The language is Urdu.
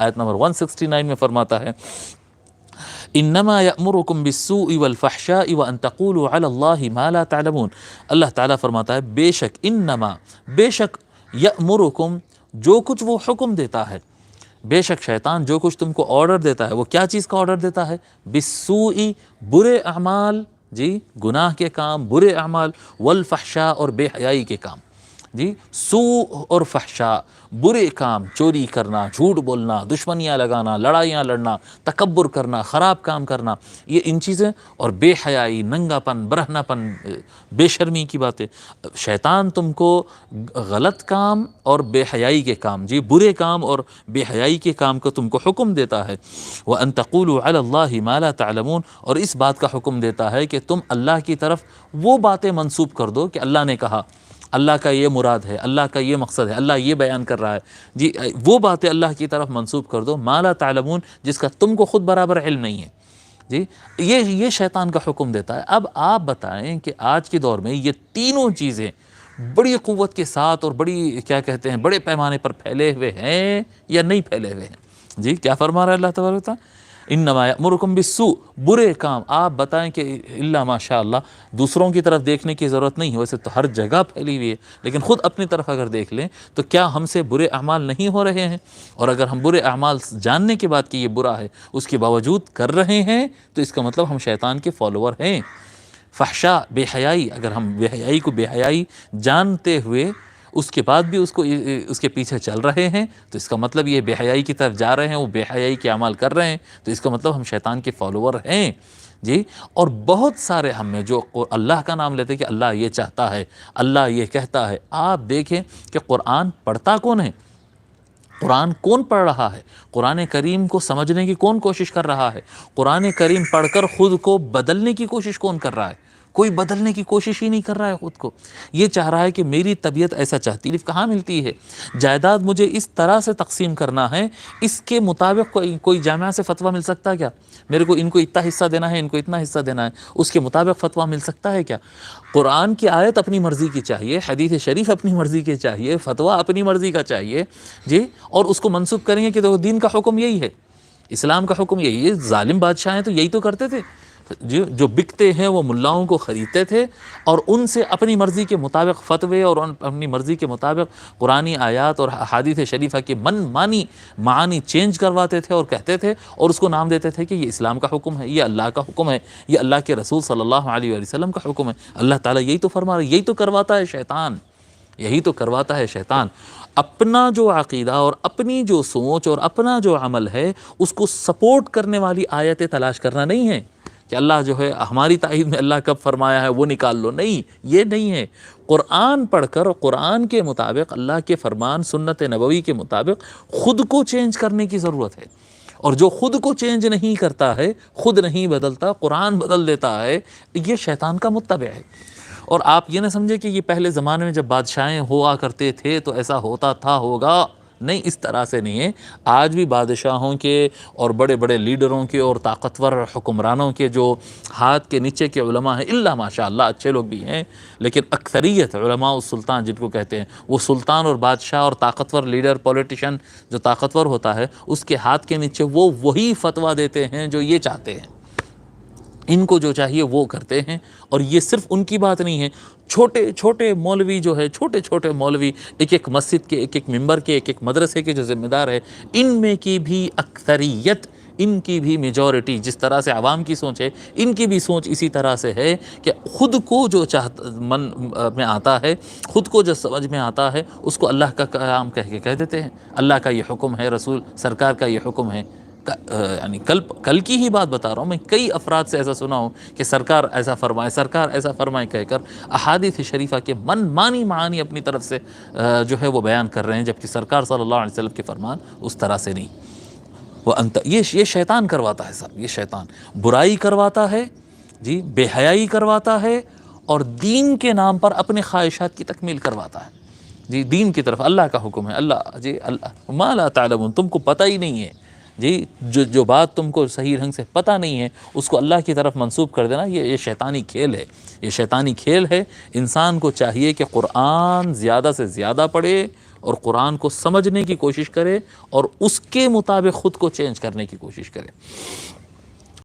آیت نمبر 169 میں فرماتا ہے انما یأمرکم بالسوء والفحشاء وان تقولوا علی اللہ ما لا تعلمون، اللہ تعالیٰ فرماتا ہے بے شک، انما بے شک، یأمرکم جو کچھ وہ حکم دیتا ہے، بے شک شیطان جو کچھ تم کو آرڈر دیتا ہے، وہ کیا چیز کا آرڈر دیتا ہے؟ بالسوء برے اعمال، جی گناہ کے کام، برے اعمال، والفحشاء اور بے حیائی کے کام، جی سوء اور فحشاء برے کام، چوری کرنا، جھوٹ بولنا، دشمنیاں لگانا، لڑائیاں لڑنا، تکبر کرنا، خراب کام کرنا، یہ ان چیزیں، اور بے حیائی، ننگا پن، برہنہ پن، بے شرمی کی باتیں، شیطان تم کو غلط کام اور بے حیائی کے کام، جی برے کام اور بے حیائی کے کام کو تم کو حکم دیتا ہے، وَأَن تَقُولُوا عَلَى اللَّهِ مَا لَا تَعْلَمُونَ، اور اس بات کا حکم دیتا ہے کہ تم اللہ کی طرف وہ باتیں منسوب کر دو کہ اللہ نے کہا، اللہ کا یہ مراد ہے، اللہ کا یہ مقصد ہے، اللہ یہ بیان کر رہا ہے، جی وہ باتیں اللہ کی طرف منسوب کر دو ما لا تعلمون، جس کا تم کو خود برابر علم نہیں ہے، جی یہ شیطان کا حکم دیتا ہے۔ اب آپ بتائیں کہ آج کے دور میں یہ تینوں چیزیں بڑی قوت کے ساتھ اور بڑی کیا کہتے ہیں بڑے پیمانے پر پھیلے ہوئے ہیں یا نہیں پھیلے ہوئے ہیں؟ جی کیا فرما رہا ہے اللہ تبارک و تعالیٰ؟ انما یأمرکم بالسوء، برے کام، آپ بتائیں کہ الا ماشاء اللہ دوسروں کی طرف دیکھنے کی ضرورت نہیں ہے، ویسے تو ہر جگہ پھیلی ہوئی ہے، لیکن خود اپنی طرف اگر دیکھ لیں تو کیا ہم سے برے اعمال نہیں ہو رہے ہیں؟ اور اگر ہم برے اعمال جاننے کے بعد کہ یہ برا ہے اس کے باوجود کر رہے ہیں تو اس کا مطلب ہم شیطان کے فالوور ہیں۔ فحشاء بے حیائی، اگر ہم بے حیائی کو بے حیائی جانتے ہوئے اس کے بعد بھی اس کے پیچھے چل رہے ہیں تو اس کا مطلب یہ بے حیائی کی طرف جا رہے ہیں، وہ بے حیائی کے اعمال کر رہے ہیں تو اس کا مطلب ہم شیطان کے فالوور ہیں، جی۔ اور بہت سارے ہم میں جو اللہ کا نام لیتے کہ اللہ یہ چاہتا ہے، اللہ یہ کہتا ہے، آپ دیکھیں کہ قرآن پڑھتا کون ہے؟ قرآن کون پڑھ رہا ہے؟ قرآن کریم کو سمجھنے کی کون کوشش کر رہا ہے؟ قرآن کریم پڑھ کر خود کو بدلنے کی کوشش کون کر رہا ہے؟ کوئی بدلنے کی کوشش ہی نہیں کر رہا ہے خود کو، یہ چاہ رہا ہے کہ میری طبیعت ایسا چاہتی ہے، کہاں ملتی ہے جائیداد مجھے اس طرح سے تقسیم کرنا ہے، اس کے مطابق کوئی جامعہ سے فتویٰ مل سکتا ہے کیا؟ میرے کو ان کو اتنا حصہ دینا ہے، ان کو اتنا حصہ دینا ہے، اس کے مطابق فتویٰ مل سکتا ہے کیا؟ قرآن کی آیت اپنی مرضی کی چاہیے، حدیث شریف اپنی مرضی کی چاہیے، فتویٰ اپنی مرضی کا چاہیے، جی، اور اس کو منسوخ کریں گے کہ دیکھو دین کا حکم یہی ہے، اسلام کا حکم یہی ہے۔ ظالم بادشاہ ہیں تو یہی تو کرتے تھے، جو بکتے ہیں وہ ملاؤں کو خریدتے تھے اور ان سے اپنی مرضی کے مطابق فتوے اور اپنی مرضی کے مطابق قرآنی آیات اور احادیث شریفہ کے من مانی معانی چینج کرواتے تھے اور کہتے تھے اور اس کو نام دیتے تھے کہ یہ اسلام کا حکم ہے، یہ اللہ کا حکم ہے، یہ اللہ کے رسول صلی اللہ علیہ وسلم کا حکم ہے۔ اللہ تعالیٰ یہی تو فرما رہا ہے، یہی تو کرواتا ہے شیطان، یہی تو کرواتا ہے شیطان۔ اپنا جو عقیدہ اور اپنی جو سوچ اور اپنا جو عمل ہے اس کو سپورٹ کرنے والی آیتیں تلاش کرنا نہیں ہے کہ اللہ جو ہے ہماری تائید میں اللہ کب فرمایا ہے وہ نکال لو، نہیں، یہ نہیں ہے۔ قرآن پڑھ کر قرآن کے مطابق اللہ کے فرمان سنت نبوی کے مطابق خود کو چینج کرنے کی ضرورت ہے، اور جو خود کو چینج نہیں کرتا ہے، خود نہیں بدلتا، قرآن بدل دیتا ہے، یہ شیطان کا متبع ہے۔ اور آپ یہ نہ سمجھے کہ یہ پہلے زمانے میں جب بادشاہیں ہوا کرتے تھے تو ایسا ہوتا تھا ہوگا، نہیں، اس طرح سے نہیں ہے۔ آج بھی بادشاہوں کے اور بڑے بڑے لیڈروں کے اور طاقتور حکمرانوں کے جو ہاتھ کے نیچے کے علماء ہیں، اللہ ماشاء اللہ اچھے لوگ بھی ہیں، لیکن اکثریت علماء السلطان جن کو کہتے ہیں، وہ سلطان اور بادشاہ اور طاقتور لیڈر پولیٹیشین جو طاقتور ہوتا ہے اس کے ہاتھ کے نیچے وہ وہی فتویٰ دیتے ہیں جو یہ چاہتے ہیں، ان کو جو چاہیے وہ کرتے ہیں۔ اور یہ صرف ان کی بات نہیں ہے، چھوٹے چھوٹے مولوی جو ہے، چھوٹے چھوٹے مولوی ایک ایک مسجد کے، ایک ایک ممبر کے، ایک ایک مدرسے کے جو ذمہ دار ہے، ان میں کی بھی اکثریت، ان کی بھی میجورٹی، جس طرح سے عوام کی سوچ ہے ان کی بھی سوچ اسی طرح سے ہے کہ خود کو جو من میں آتا ہے، خود کو جو سمجھ میں آتا ہے اس کو اللہ کا کلام کہہ کے کہہ دیتے ہیں، اللہ کا یہ حکم ہے، رسول سرکار کا یہ حکم ہے۔ یعنی کل کی ہی بات بتا رہا ہوں میں، کئی افراد سے ایسا سنا ہوں کہ سرکار ایسا فرمائے، سرکار ایسا فرمائے کہہ کر احادیث شریفہ کے من مانی معانی اپنی طرف سے جو ہے وہ بیان کر رہے ہیں، جبکہ سرکار صلی اللہ علیہ وسلم کے فرمان اس طرح سے نہیں۔ یہ شیطان کرواتا ہے صاحب، یہ شیطان برائی کرواتا ہے، جی بے حیائی کرواتا ہے، اور دین کے نام پر اپنے خواہشات کی تکمیل کرواتا ہے، جی دین کی طرف اللہ کا حکم ہے، اللہ جی اللہ ما لا تعلمون، تم کو پتہ ہی نہیں ہے، جی جو بات تم کو صحیح ڈھنگ سے پتہ نہیں ہے اس کو اللہ کی طرف منسوب کر دینا، یہ شیطانی کھیل ہے، یہ شیطانی کھیل ہے۔ انسان کو چاہیے کہ قرآن زیادہ سے زیادہ پڑھے، اور قرآن کو سمجھنے کی کوشش کرے اور اس کے مطابق خود کو چینج کرنے کی کوشش کرے۔